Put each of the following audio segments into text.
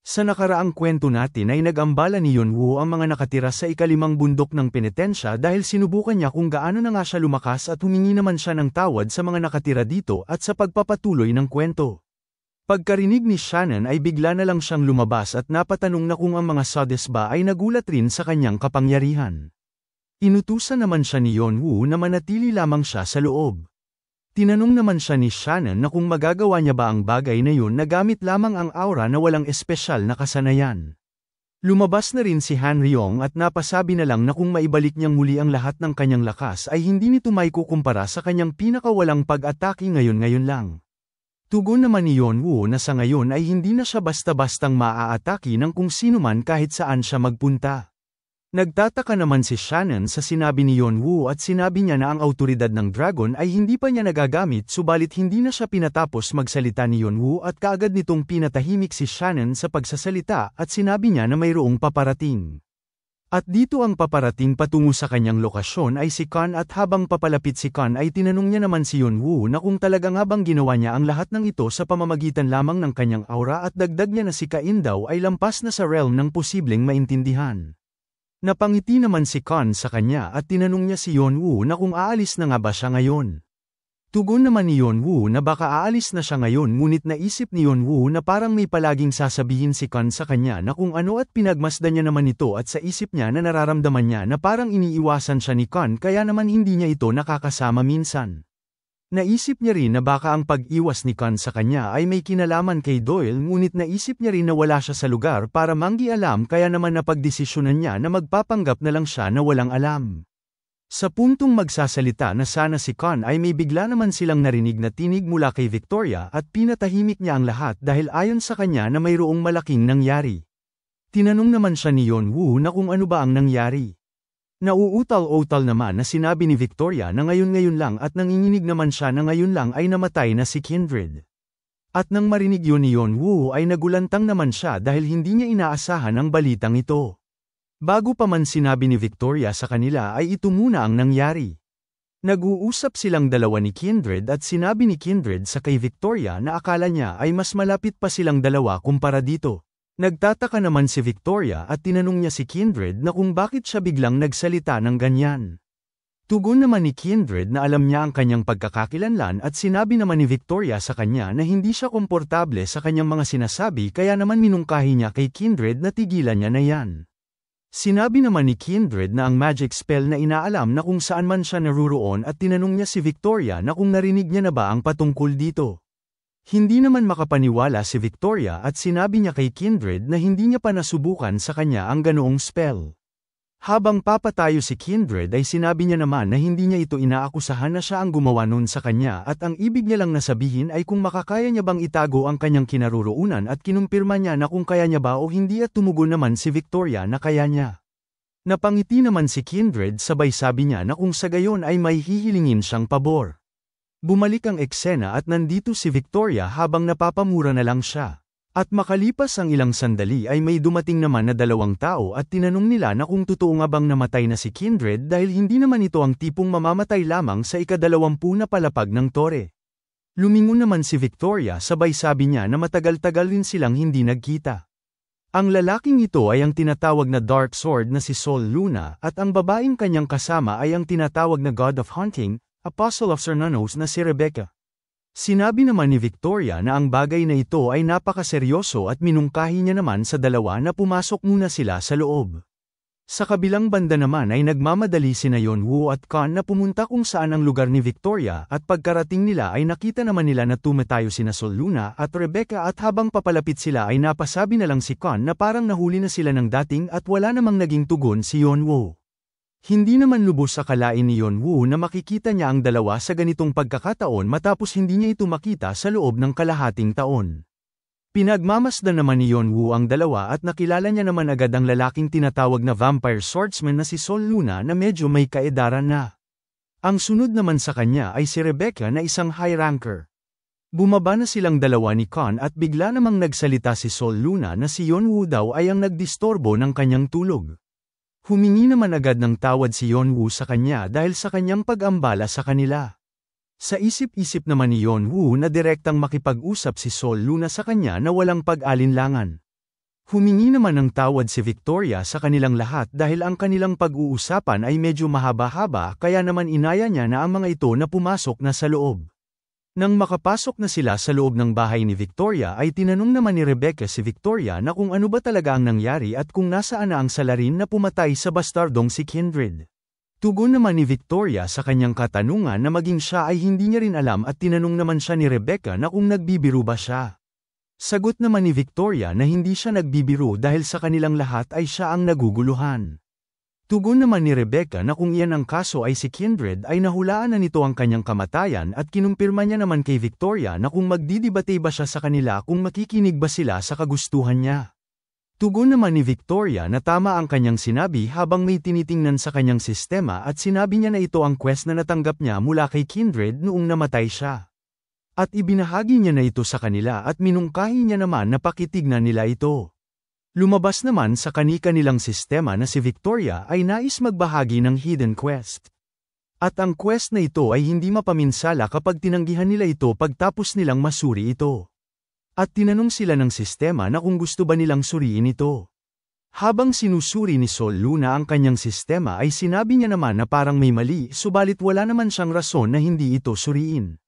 Sa nakaraang kwento natin ay nag-ambala ni Yonwoo ang mga nakatira sa ikalimang bundok ng penitensya dahil sinubukan niya kung gaano na nga siya lumakas at humingi naman siya ng tawad sa mga nakatira dito at sa pagpapatuloy ng kwento. Pagkarinig ni Shannon ay bigla na lang siyang lumabas at napatanong na kung ang mga Sodes ba ay nagulat rin sa kanyang kapangyarihan. Inutusan naman siya ni Yonwoo na manatili lamang siya sa loob. Tinanong naman siya ni Shannon na kung magagawa niya ba ang bagay na yun na gamit lamang ang aura na walang espesyal na kasanayan. Lumabas na rin si Han Ryong at napasabi na lang na kung maibalik niyang muli ang lahat ng kanyang lakas ay hindi nito maikukumpara sa kanyang pinakawalang pag-atake ngayon lang. Tugon naman ni Yonwoo na sa ngayon ay hindi na siya basta-bastang maaatake ng kung sino man kahit saan siya magpunta. Nagtataka naman si Shannon sa sinabi ni Yonwoo at sinabi niya na ang awtoridad ng dragon ay hindi pa niya nagagamit subalit hindi na siya pinatapos magsalita ni Yonwoo at kaagad nitong pinatahimik si Shannon sa pagsasalita at sinabi niya na mayroong paparating. At dito ang paparating patungo sa kanyang lokasyon ay si Khan at habang papalapit si Khan ay tinanong niya naman si Yonwoo na kung talaga nga bang ginawa niya ang lahat ng ito sa pamamagitan lamang ng kanyang aura at dagdag niya na si Kain daw ay lampas na sa realm ng posibleng maintindihan. Napangiti naman si Khan sa kanya at tinanong niya si Yonwoo na kung aalis na nga ba siya ngayon. Tugon naman ni Yonwoo na baka aalis na siya ngayon ngunit naisip ni Yonwoo na parang may palaging sasabihin si Khan sa kanya na kung ano at pinagmasdan niya naman ito at sa isip niya na nararamdaman niya na parang iniiwasan siya ni Khan kaya naman hindi niya ito nakakasama minsan. Naisip niya rin na baka ang pag-iwas ni Khan sa kanya ay may kinalaman kay Doyle ngunit naisip niya rin na wala siya sa lugar para manggi-alam kaya naman napagdesisyonan niya na magpapanggap na lang siya na walang alam. Sa puntong magsasalita na sana si Khan ay may bigla naman silang narinig na tinig mula kay Victoria at pinatahimik niya ang lahat dahil ayon sa kanya na mayroong malaking nangyari. Tinanong naman siya ni Yonwoo na kung ano ba ang nangyari. Nauutal-utal naman na sinabi ni Victoria na ngayon lang at nanginginig naman siya na ngayon lang ay namatay na si Kindred. At nang marinig yun ni Yonwoo ay nagulantang naman siya dahil hindi niya inaasahan ang balitang ito. Bago pa man sinabi ni Victoria sa kanila ay ito muna ang nangyari. Nag-uusap silang dalawa ni Kindred at sinabi ni Kindred sa kay Victoria na akala niya ay mas malapit pa silang dalawa kumpara dito. Nagtataka naman si Victoria at tinanong niya si Kindred na kung bakit siya biglang nagsalita ng ganyan. Tugon naman ni Kindred na alam niya ang kanyang pagkakakilanlan at sinabi naman ni Victoria sa kanya na hindi siya komportable sa kanyang mga sinasabi kaya naman minungkahi niya kay Kindred na tigilan niya na yan. Sinabi naman ni Kindred na ang magic spell na inaalam na kung saan man siya naruroon at tinanong niya si Victoria na kung narinig niya na ba ang patungkol dito. Hindi naman makapaniwala si Victoria at sinabi niya kay Kindred na hindi niya pa nasubukan sa kanya ang ganoong spell. Habang papatayo si Kindred ay sinabi niya naman na hindi niya ito inaakusahan na siya ang gumawa nun sa kanya at ang ibig niya lang nasabihin ay kung makakaya niya bang itago ang kanyang kinaroroonan at kinumpirma niya na kung kaya niya ba o hindi at tumugon naman si Victoria na kaya niya. Napangiti naman si Kindred sabay sabi niya na kung sa gayon ay may hihilingin siyang pabor. Bumalik ang eksena at nandito si Victoria habang napapamura na lang siya. At makalipas ang ilang sandali ay may dumating naman na dalawang tao at tinanong nila na kung totoo nga bang namatay na si Kindred dahil hindi naman ito ang tipong mamamatay lamang sa ika-20 na palapag ng tore. Lumingon naman si Victoria sabay sabi niya na matagal-tagal rin silang hindi nagkita. Ang lalaking ito ay ang tinatawag na Dark Sword na si Sol Luna at ang babaeng kanyang kasama ay ang tinatawag na God of Hunting, Apostle of Cernunnos na si Rebecca. Sinabi naman ni Victoria na ang bagay na ito ay napakaseryoso at minungkahi niya naman sa dalawa na pumasok muna sila sa loob. Sa kabilang banda naman ay nagmamadali sina Yonwoo at Khan na pumunta kung saan ang lugar ni Victoria at pagkarating nila ay nakita naman nila na tumatayo sina Sol Luna at Rebecca at habang papalapit sila ay napasabi na lang si Khan na parang nahuli na sila ng dating at wala namang naging tugon si Yonwoo. Hindi naman lubos akalain ni Yonwoo na makikita niya ang dalawa sa ganitong pagkakataon matapos hindi niya ito makita sa loob ng kalahating taon. Pinagmamasdan naman ni Yonwoo ang dalawa at nakilala niya naman agad ang lalaking tinatawag na vampire swordsman na si Sol Luna na medyo may kaedaran na. Ang sunod naman sa kanya ay si Rebecca na isang high ranker. Bumaba na silang dalawa ni Khan at bigla namang nagsalita si Sol Luna na si Yonwoo daw ay ang nagdistorbo ng kanyang tulog. Humingi naman agad ng tawad si Yonwoo sa kanya dahil sa kanyang pag-ambala sa kanila. Sa isip-isip naman ni Yonwoo na direktang makipag-usap si Sol Luna sa kanya na walang pag-alinlangan. Humingi naman ng tawad si Victoria sa kanilang lahat dahil ang kanilang pag-uusapan ay medyo mahaba-haba kaya naman inaya niya na ang mga ito na pumasok na sa loob. Nang makapasok na sila sa loob ng bahay ni Victoria ay tinanong naman ni Rebecca si Victoria na kung ano ba talaga ang nangyari at kung nasaan na ang salarin na pumatay sa bastardong si Kindred. Tugon naman ni Victoria sa kanyang katanungan na maging siya ay hindi niya rin alam at tinanong naman siya ni Rebecca na kung nagbibiro ba siya. Sagot naman ni Victoria na hindi siya nagbibiro dahil sa kanilang lahat ay siya ang naguguluhan. Tugon naman ni Rebecca na kung iyan ang kaso ay si Kindred ay nahulaan na nito ang kanyang kamatayan at kinumpirma niya naman kay Victoria na kung magdidebate ba siya sa kanila kung makikinig ba sila sa kagustuhan niya. Tugon naman ni Victoria na tama ang kanyang sinabi habang may tinitingnan sa kanyang sistema at sinabi niya na ito ang quest na natanggap niya mula kay Kindred noong namatay siya. At ibinahagi niya na ito sa kanila at minungkahi niya naman na pakitignan nila ito. Lumabas naman sa kani-kanilang sistema na si Victoria ay nais magbahagi ng hidden quest. At ang quest na ito ay hindi mapaminsala kapag tinanggihan nila ito pagtapos nilang masuri ito. At tinanong sila ng sistema na kung gusto ba nilang suriin ito. Habang sinusuri ni Sol Luna ang kanyang sistema ay sinabi niya naman na parang may mali subalit wala naman siyang rason na hindi ito suriin.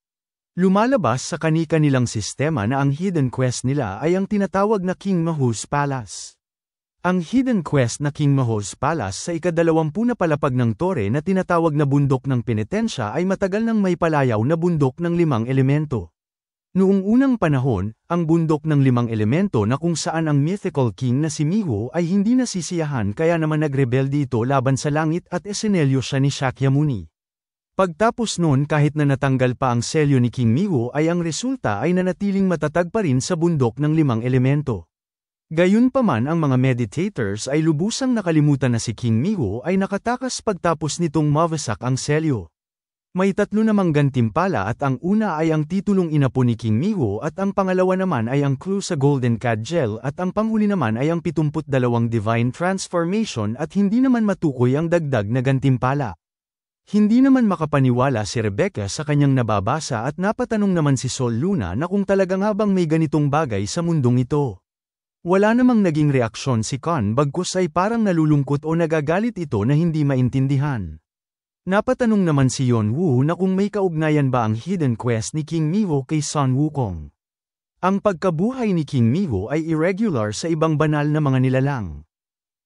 Lumalabas sa kani-kanilang sistema na ang hidden quest nila ay ang tinatawag na King Mahu's Palace. Ang hidden quest na King Mahu's Palace sa ika-20 na palapag ng tore na tinatawag na bundok ng penitensya ay matagal nang may palayaw na bundok ng 5 elemento. Noong unang panahon, ang bundok ng 5 elemento na kung saan ang mythical king na si Miho ay hindi nasisiyahan kaya naman nagrebelde ito laban sa langit at esenelyo siya ni Shakyamuni. Pagtapos noon kahit na natanggal pa ang selyo ni King Miho ay ang resulta ay nanatiling matatag pa rin sa bundok ng 5 elemento. Gayunpaman ang mga meditators ay lubusang nakalimutan na si King Miho ay nakatakas pagtapos nitong mawasak ang selyo. May 3 namang gantimpala at ang una ay ang titulong inapo ni King Miho at ang pangalawa naman ay ang clue sa Golden Cadgel at ang panghuli naman ay ang 72 Divine Transformation at hindi naman matukoy ang dagdag na gantimpala. Hindi naman makapaniwala si Rebecca sa kanyang nababasa at napatanong naman si Sol Luna na kung talagang habang may ganitong bagay sa mundong ito. Wala namang naging reaksyon si Khan bagkus ay parang nalulungkot o nagagalit ito na hindi maintindihan. Napatanong naman si Yon Woo na kung may kaugnayan ba ang hidden quest ni King Miho kay Sun Wukong. Ang pagkabuhay ni King Miho ay irregular sa ibang banal na mga nilalang.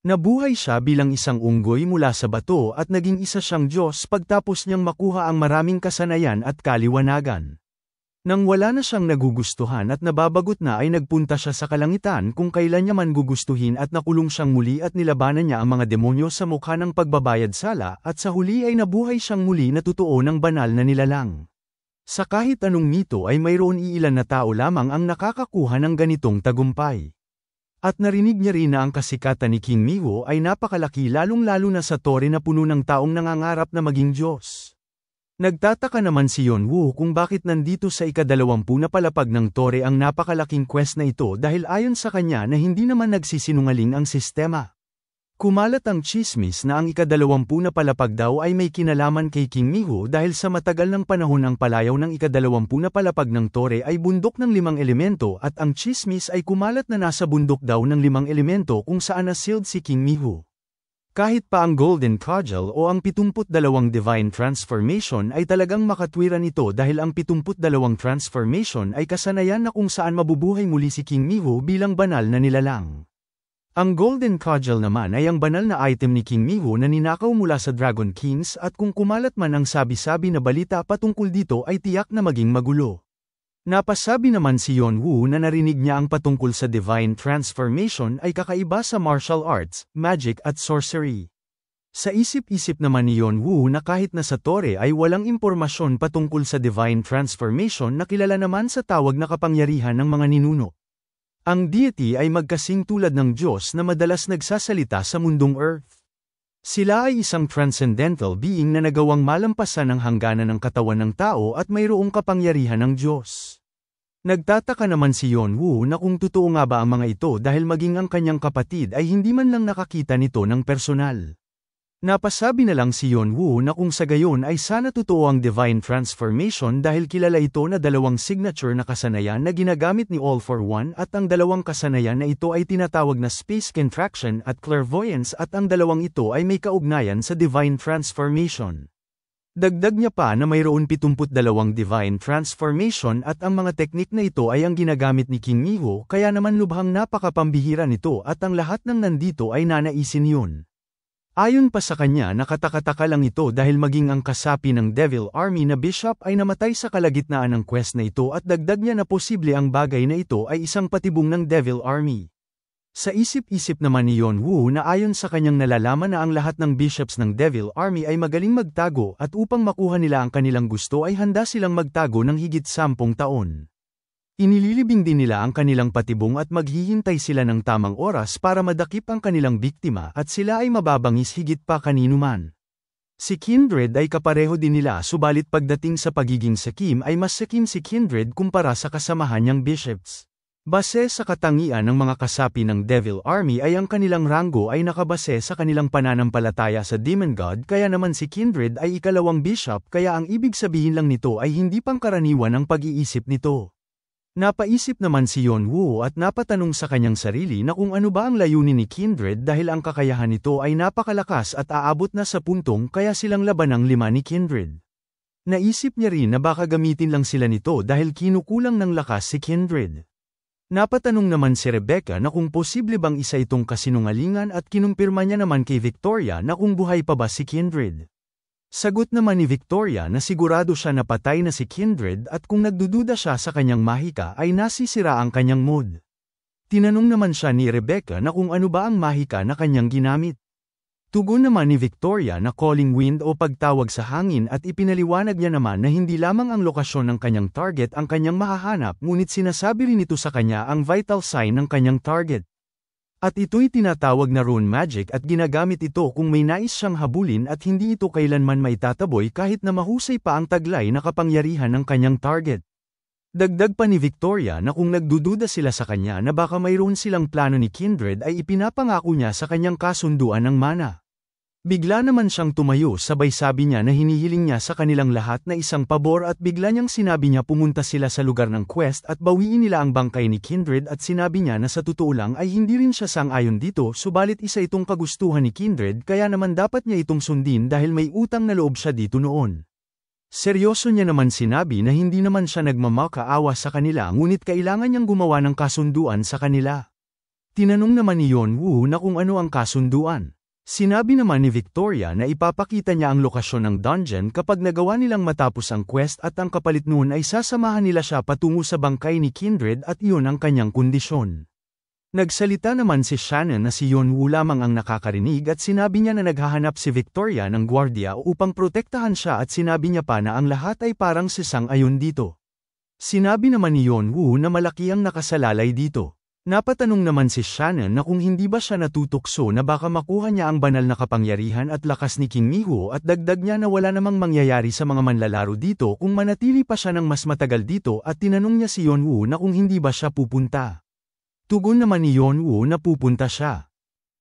Nabuhay siya bilang isang unggoy mula sa bato at naging isa siyang Diyos pagtapos niyang makuha ang maraming kasanayan at kaliwanagan. Nang wala na siyang nagugustuhan at nababagot na ay nagpunta siya sa kalangitan kung kailan niya man gugustuhin at nakulong siyang muli at nilabanan niya ang mga demonyo sa mukha ng pagbabayad sala at sa huli ay nabuhay siyang muli na totoo ng banal na nilalang. Sa kahit anong mito ay mayroon iilan na tao lamang ang nakakakuha ng ganitong tagumpay. At narinig niya rin na ang kasikatan ni King Miho ay napakalaki lalong-lalo na sa tore na puno ng taong nangangarap na maging Diyos. Nagtataka naman si Yon Woo kung bakit nandito sa ika-20 na palapag ng tore ang napakalaking quest na ito dahil ayon sa kanya na hindi naman nagsisinungaling ang sistema. Kumalat ang tsismis na ang ika-20 na palapag daw ay may kinalaman kay King Miho dahil sa matagal ng panahon ang palayaw ng ika-20 na palapag ng tore ay bundok ng 5 elemento at ang tsismis ay kumalat na nasa bundok daw ng 5 elemento kung saan nasealed si King Miho. Kahit pa ang Golden Cudgel o ang 72 Divine Transformation ay talagang makatwiran ito dahil ang 72 Transformation ay kasanayan na kung saan mabubuhay muli si King Miho bilang banal na nilalang. Ang Golden Cudgel naman ay ang banal na item ni King Miho na ninakaw mula sa Dragon Kings at kung kumalat man ang sabi-sabi na balita patungkol dito ay tiyak na maging magulo. Napasabi naman si Yon Woo na narinig niya ang patungkol sa Divine Transformation ay kakaiba sa martial arts, magic at sorcery. Sa isip-isip naman ni Yon Woo na kahit na sa tore ay walang impormasyon patungkol sa Divine Transformation na kilala naman sa tawag na kapangyarihan ng mga ninuno. Ang deity ay magkasing tulad ng Diyos na madalas nagsasalita sa mundong Earth. Sila ay isang transcendental being na nagawang malampasan ang hangganan ng katawan ng tao at mayroong kapangyarihan ng Diyos. Nagtataka naman si Yon Woo na kung totoo nga ba ang mga ito dahil maging ang kanyang kapatid ay hindi man lang nakakita nito ng personal. Napasabi na lang si Yeonwoo na kung sa gayon ay sana totoo ang divine transformation dahil kilala ito na dalawang signature na kasanayan na ginagamit ni All for One at ang dalawang kasanayan na ito ay tinatawag na space contraction at clairvoyance at ang dalawang ito ay may kaugnayan sa divine transformation. Dagdag niya pa na mayroon 72 divine transformation at ang mga teknik na ito ay ang ginagamit ni King Miho kaya naman lubhang napakapambihira nito at ang lahat ng nandito ay nanaisin yun. Ayon pa sa kanya nakatakataka lang ito dahil maging ang kasapi ng Devil Army na Bishop ay namatay sa kalagitnaan ng quest na ito at dagdag niya na posible ang bagay na ito ay isang patibong ng Devil Army. Sa isip-isip naman ni Yeonwoo na ayon sa kanyang nalalaman na ang lahat ng bishops ng Devil Army ay magaling magtago at upang makuha nila ang kanilang gusto ay handa silang magtago ng higit 10 taon. Inililibing din nila ang kanilang patibong at maghihintay sila ng tamang oras para madakip ang kanilang biktima at sila ay mababangis higit pa kanino man. Si Kindred ay kapareho din nila subalit pagdating sa pagiging sakim ay mas sakim si Kindred kumpara sa kasamahan niyang bishops. Base sa katangian ng mga kasapi ng Devil Army ay ang kanilang ranggo ay nakabase sa kanilang pananampalataya sa Demon God kaya naman si Kindred ay ikalawang bishop kaya ang ibig sabihin lang nito ay hindi pangkaraniwan ang pag-iisip nito. Napaisip naman si Yeonwoo at napatanong sa kanyang sarili na kung ano ba ang layunin ni Kindred dahil ang kakayahan nito ay napakalakas at aabot na sa puntong kaya silang labanang 5 ni Kindred. Naisip niya rin na baka gamitin lang sila nito dahil kinukulang ng lakas si Kindred. Napatanong naman si Rebecca na kung posible bang isa itong kasinungalingan at kinumpirma niya naman kay Victoria na kung buhay pa ba si Kindred. Sagot naman ni Victoria na sigurado siya na patay na si Kindred at kung nagdududa siya sa kanyang mahika ay nasisira ang kanyang mood. Tinanong naman siya ni Rebecca na kung ano ba ang mahika na kanyang ginamit. Tugon naman ni Victoria na calling wind o pagtawag sa hangin at ipinaliwanag niya naman na hindi lamang ang lokasyon ng kanyang target ang kanyang mahahanap ngunit sinasabi rin ito sa kanya ang vital sign ng kanyang target. At ito'y tinatawag na rune magic at ginagamit ito kung may nais siyang habulin at hindi ito kailanman maitataboy kahit na mahusay pa ang taglay na kapangyarihan ng kanyang target. Dagdag pa ni Victoria na kung nagdududa sila sa kanya na baka mayroon silang plano ni Kindred ay ipinapangako niya sa kanyang kasunduan ng mana. Bigla naman siyang tumayo sabay sabi niya na hinihiling niya sa kanilang lahat na isang pabor at bigla niyang sinabi niya pumunta sila sa lugar ng quest at bawiin nila ang bangkay ni Kindred at sinabi niya na sa totoo lang ay hindi rin siya sang-ayon dito subalit isa itong kagustuhan ni Kindred kaya naman dapat niya itong sundin dahil may utang na loob siya dito noon. Seryoso niya naman sinabi na hindi naman siya nagmamakaawa sa kanila ngunit kailangan niyang gumawa ng kasunduan sa kanila. Tinanong naman ni Yeonwoo na kung ano ang kasunduan. Sinabi naman ni Victoria na ipapakita niya ang lokasyon ng dungeon kapag nagawa nilang matapos ang quest at ang kapalit noon ay sasamahan nila siya patungo sa bangkay ni Kindred at iyon ang kanyang kondisyon. Nagsalita naman si Shannon na si Yeonwoo lamang ang nakakarinig at sinabi niya na naghahanap si Victoria ng gwardiya upang protektahan siya at sinabi niya pa na ang lahat ay parang sisang-ayon dito. Sinabi naman ni Yeonwoo na malaki ang nakasalalay dito. Napatanong naman si Shannon na kung hindi ba siya natutukso na baka makuha niya ang banal na kapangyarihan at lakas ni King Miho at dagdag niya na wala namang mangyayari sa mga manlalaro dito kung manatili pa siya ng mas matagal dito at tinanong niya si Yeonwoo na kung hindi ba siya pupunta. Tugon naman ni Yeonwoo na pupunta siya.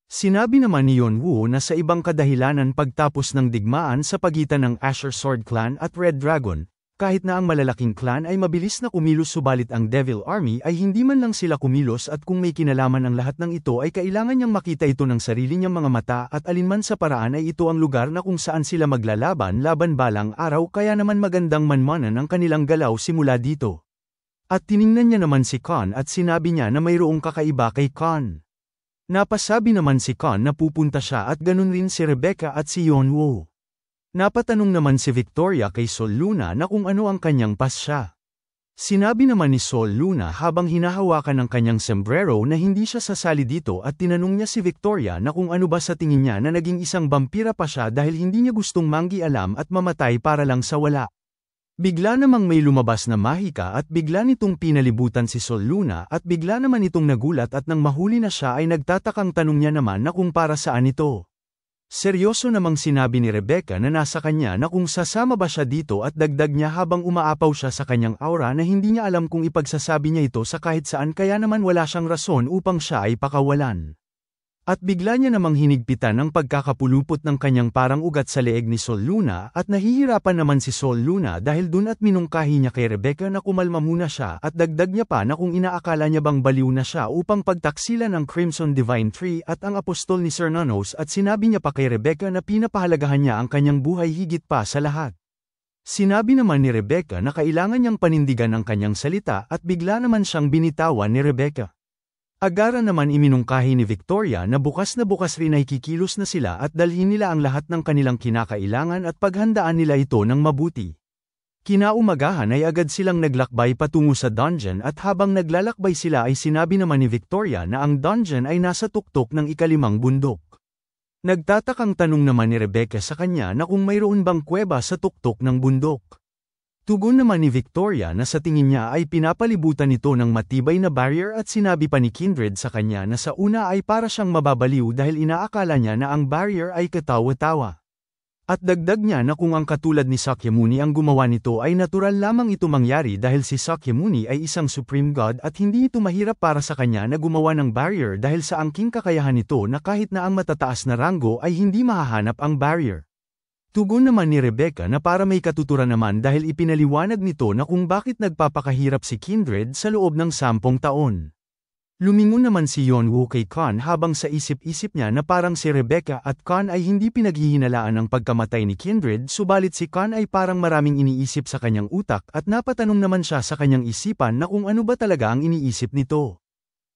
Sinabi naman ni Yeonwoo na sa ibang kadahilanan pagtapos ng digmaan sa pagitan ng Azure Sword Clan at Red Dragon, kahit na ang malalaking clan ay mabilis na kumilos subalit ang Devil Army ay hindi man lang sila kumilos at kung may kinalaman ang lahat ng ito ay kailangan niyang makita ito ng sarili niyang mga mata at alinman sa paraan ay ito ang lugar na kung saan sila maglalaban laban balang araw kaya naman magandang manmanan ang kanilang galaw simula dito. At tiningnan niya naman si Khan at sinabi niya na mayroong kakaiba kay Khan. Napasabi naman si Khan na pupunta siya at ganun rin si Rebecca at si Yeonwoo. Napatanong naman si Victoria kay Sol Luna na kung ano ang kanyang pasya. Sinabi naman ni Sol Luna habang hinahawakan ng kanyang sombrero na hindi siya sasali dito at tinanong niya si Victoria na kung ano ba sa tingin niya na naging isang vampira pa siya dahil hindi niya gustong manggi-alam at mamatay para lang sa wala. Bigla namang may lumabas na mahika at bigla nitong pinalibutan si Sol Luna at bigla naman itong nagulat at nang mahuli na siya ay nagtatakang tanong niya naman na kung para saan ito. Seryoso namang sinabi ni Rebecca na nasa kanya na kung sasama ba siya dito at dagdag niya habang umaapaw siya sa kanyang aura na hindi niya alam kung ipagsasabi niya ito sa kahit saan kaya naman wala siyang rason upang siya ay pakawalan. At bigla niya namang hinigpitan ang pagkakapulupot ng kanyang parang ugat sa leeg ni Sol Luna at nahihirapan naman si Sol Luna dahil dun at minungkahi niya kay Rebecca na kumalma muna siya at dagdag niya pa na kung inaakala niya bang baliw na siya upang pagtaksilan ang Crimson Divine Tree at ang apostol ni Cernunnos at sinabi niya pa kay Rebecca na pinapahalagahan niya ang kanyang buhay higit pa sa lahat. Sinabi naman ni Rebecca na kailangan niyang panindigan ang kanyang salita at bigla naman siyang binitawan ni Rebecca. Agara naman iminungkahi ni Victoria na bukas rin ay kikilos na sila at dalhin nila ang lahat ng kanilang kinakailangan at paghandaan nila ito ng mabuti. Kinaumagahan ay agad silang naglakbay patungo sa dungeon at habang naglalakbay sila ay sinabi naman ni Victoria na ang dungeon ay nasa tuktok ng ikalimang bundok. Nagtatakang tanong naman ni Rebecca sa kanya na kung mayroon bang kuweba sa tuktok ng bundok. Tugon naman ni Victoria na sa tingin niya ay pinapalibutan ito ng matibay na barrier at sinabi pa ni Kindred sa kanya na sa una ay para siyang mababaliw dahil inaakala niya na ang barrier ay katawa-tawa. At dagdag niya na kung ang katulad ni Sakyamuni ang gumawa nito ay natural lamang ito mangyari dahil si Sakyamuni ay isang supreme god at hindi ito mahirap para sa kanya na gumawa ng barrier dahil sa angking kakayahan nito na kahit na ang matataas na ranggo ay hindi mahahanap ang barrier. Tugon naman ni Rebecca na para may katuturan naman dahil ipinaliwanag nito na kung bakit nagpapakahirap si Kindred sa loob ng 10 taon. Lumingon naman si Yeonwoo kay Khan habang sa isip-isip niya na parang si Rebecca at Khan ay hindi pinaghihinalaan ang pagkamatay ni Kindred subalit si Khan ay parang maraming iniisip sa kanyang utak at napatanong naman siya sa kanyang isipan na kung ano ba talaga ang iniisip nito.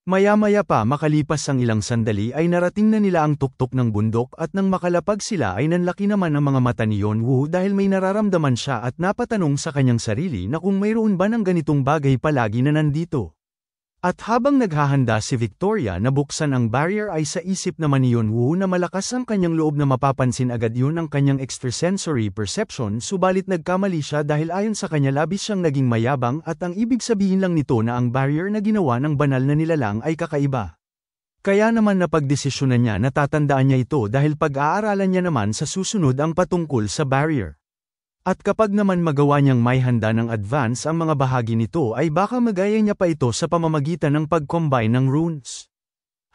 Maya-maya pa makalipas ang ilang sandali ay narating na nila ang tuktok ng bundok at nang makalapag sila ay nanlaki naman ang mga mata ni Yeonwoo dahil may nararamdaman siya at napatanong sa kanyang sarili na kung mayroon ba ng ganitong bagay palagi na nandito. At habang naghahanda si Victoria na buksan ang barrier ay sa isip naman ni Yeonwoo na malakas ang kanyang loob na mapapansin agad yun ang kanyang extrasensory perception subalit nagkamali siya dahil ayon sa kanya labis siyang naging mayabang at ang ibig sabihin lang nito na ang barrier na ginawa ng banal na nilalang ay kakaiba. Kaya naman napagdesisyonan niya na tatandaan niya ito dahil pag-aaralan niya naman sa susunod ang patungkol sa barrier. At kapag naman magawa niyang may handa ng advance ang mga bahagi nito ay baka magaya niya pa ito sa pamamagitan ng pag-combine ng runes.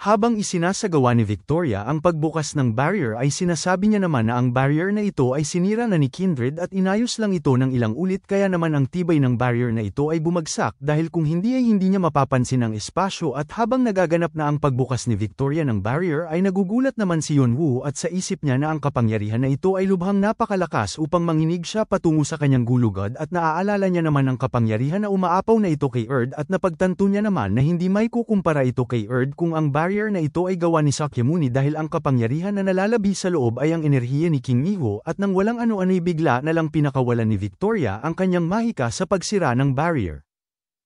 Habang isinasagawa ni Victoria ang pagbukas ng barrier ay sinasabi niya naman na ang barrier na ito ay sinira na ni Kindred at inayos lang ito ng ilang ulit kaya naman ang tibay ng barrier na ito ay bumagsak dahil kung hindi ay hindi niya mapapansin ang espasyo at habang nagaganap na ang pagbukas ni Victoria ng barrier ay nagugulat naman si Yeonwoo at sa isip niya na ang kapangyarihan na ito ay lubhang napakalakas upang manginig siya patungo sa kanyang gulugod at naaalala niya naman ang kapangyarihan na umaapaw na ito kay Erd at napagtanto niya naman na hindi may kukumpara ito kay Erd kung ang barrier na ito ay gawa ni Sakyamuni dahil ang kapangyarihan na nalalabi sa loob ay ang enerhiya ni King Miho at nang walang ano-ano'y bigla na lang pinakawalan ni Victoria ang kanyang mahika sa pagsira ng barrier.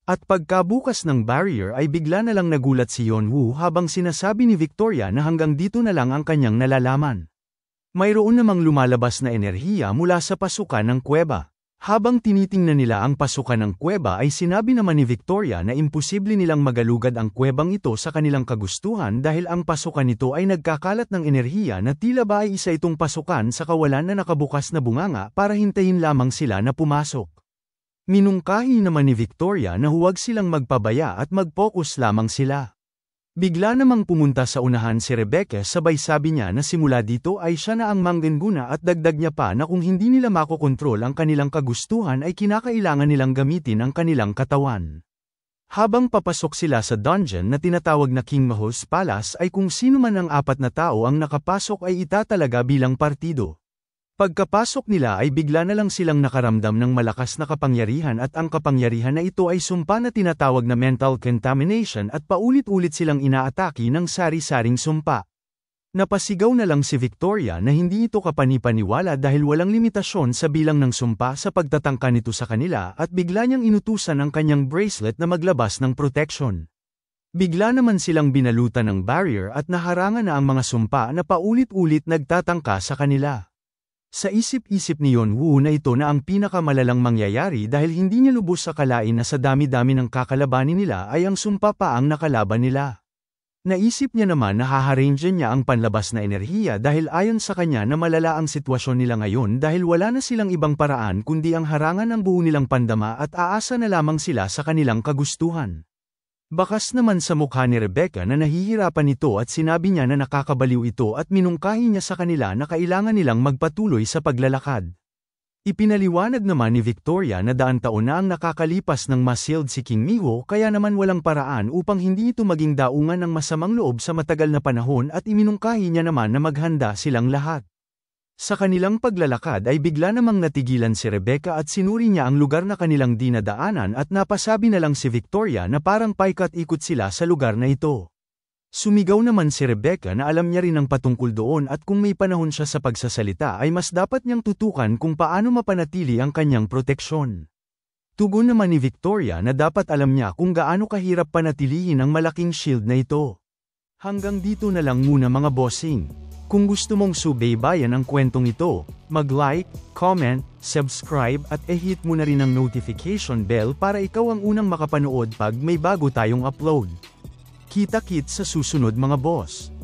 At pagkabukas ng barrier ay bigla na lang nagulat si Yeonwoo habang sinasabi ni Victoria na hanggang dito na lang ang kanyang nalalaman. Mayroon namang lumalabas na enerhiya mula sa pasukan ng kuweba. Habang tinitingnan nila ang pasukan ng kuweba ay sinabi naman ni Victoria na imposible nilang magalugad ang kuwebang ito sa kanilang kagustuhan dahil ang pasukan nito ay nagkakalat ng enerhiya na tila ba ay isa itong pasukan sa kawalan na nakabukas na bunganga para hintayin lamang sila na pumasok. Minungkahi naman ni Victoria na huwag silang magpabaya at mag-focus lamang sila. Bigla namang pumunta sa unahan si Rebecca sabay sabi niya na simula dito ay siya na ang mangguna at dagdag niya pa na kung hindi nila makokontrol ang kanilang kagustuhan ay kinakailangan nilang gamitin ang kanilang katawan. Habang papasok sila sa dungeon na tinatawag na King Maho's Palace ay kung sino man ang 4 na tao ang nakapasok ay itatalaga bilang partido. Pagkapasok nila ay bigla na lang silang nakaramdam ng malakas na kapangyarihan at ang kapangyarihan na ito ay sumpa na tinatawag na mental contamination at paulit-ulit silang inaatake ng sari-saring sumpa. Napasigaw na lang si Victoria na hindi ito kapanipaniwala dahil walang limitasyon sa bilang ng sumpa sa pagtatangka nito sa kanila at bigla niyang inutusan ang kanyang bracelet na maglabas ng protection. Bigla naman silang binalutan ng barrier at naharangan na ang mga sumpa na paulit-ulit nagtatangka sa kanila. Sa isip-isip ni Yeonwoo na ito na ang pinakamalalang mangyayari dahil hindi niya lubos akalain na sa dami-dami ng kakalabanin nila ay ang sumpa pa ang nakalaban nila. Naisip niya naman na haharangin niya ang panlabas na enerhiya dahil ayon sa kanya na malala ang sitwasyon nila ngayon dahil wala na silang ibang paraan kundi ang harangan ng buo nilang pandama at aasa na lamang sila sa kanilang kagustuhan. Bakas naman sa mukha ni Rebecca na nahihirapan ito at sinabi niya na nakakabaliw ito at minungkahi niya sa kanila na kailangan nilang magpatuloy sa paglalakad. Ipinaliwanag naman ni Victoria na daan taon na ang nakakalipas ng ma-sealed si King Miho kaya naman walang paraan upang hindi ito maging daungan ng masamang loob sa matagal na panahon at iminungkahi niya naman na maghanda silang lahat. Sa kanilang paglalakad ay bigla namang natigilan si Rebecca at sinuri niya ang lugar na kanilang dinadaanan at napasabi na lang si Victoria na parang paikat-ikot sila sa lugar na ito. Sumigaw naman si Rebecca na alam niya rin ang patungkol doon at kung may panahon siya sa pagsasalita ay mas dapat niyang tutukan kung paano mapanatili ang kanyang proteksyon. Tugon naman ni Victoria na dapat alam niya kung gaano kahirap panatilihin ang malaking shield na ito. Hanggang dito na lang muna mga bossing. Kung gusto mong subaybayan ang kwentong ito, mag-like, comment, subscribe at i-hit mo na rin ang notification bell para ikaw ang unang makapanood pag may bago tayong upload. Kita-kits sa susunod mga boss.